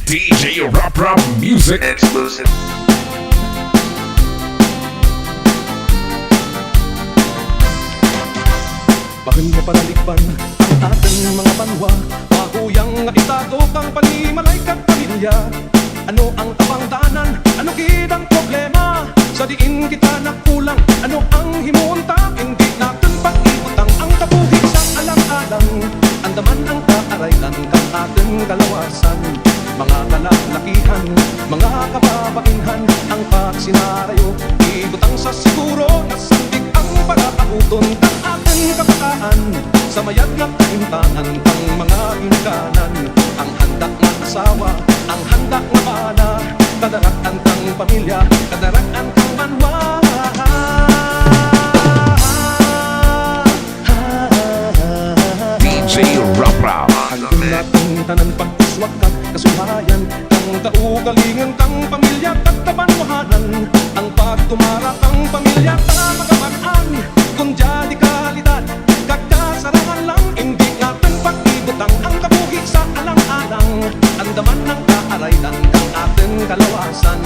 DJ Rap Rap Music Exclusive. Bakit na panalikpan ang ating mga banwa? Mahuyang itago kang panimalay kang pamilya. Ano ang tabangdanan? Ano gid ang problema? Sa diin kita nakulang, ano ang himunta? Hindi natin pag-ibutang ang kabuhi sa alang-alang. Andaman ang kaaraylan kang ating kalawasan. Mga kalalakihan, mga kababainhan, ang pagsinarayo, ibutang sa siguro na sandig ang para-abuton kang ating kabataan. Sa mayag ng kahintangan kang mga inikanan, ang handa na asawa, ang handa na mana, kadaraan kang pamilya, kadaraan kang manwa. DJ Rap Rap Hantong natin tanan pag-uswag kang kasuhayan, kang kaugalingan kang pamilya at kabanwahanan, ang pagtumara kang pamilya kamagamaan, kung di kalidad kakasarangan lang, hindi natin pag-ibutang ang kabuhi sa alang-alang. Andaman ng kaaraylan kang ating kalawasan,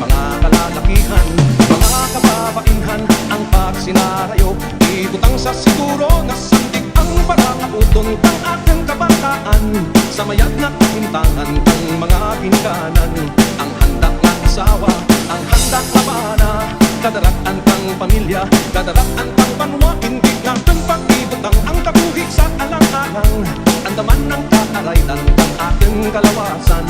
mga kalalakihan, mga kababainhan, ang pagsinarayo, ibutang sa siguro na sandig ang para-abuton kang ating kabataan. Sa mayag na kahintangan kang mga ginikanan, ang handa na asawa, ang handa na mana, kadaraan kang pamilya, kadaraan kang banwa, hindi natin pag-ibutang ang kabuhi sa alang-alang. Andaman ng kaaraylan kang ating kalawasan,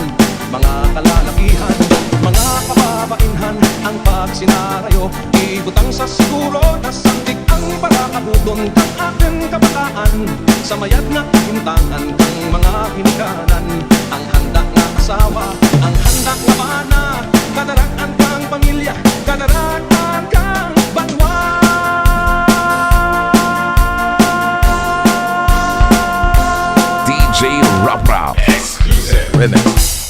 mga kalalakihan, mga kababainhan, ang pagsinarayo, ibutang sa siguro na sandig ang para-abuton kang ating kabataan. Sa mayag na kahintangan kang mga hinikanan, ang handa na asawa, ang handa na mana, kadaraan kang pamilya, kadaraan kang banwa. DJ Rap Rap Exclusive Remix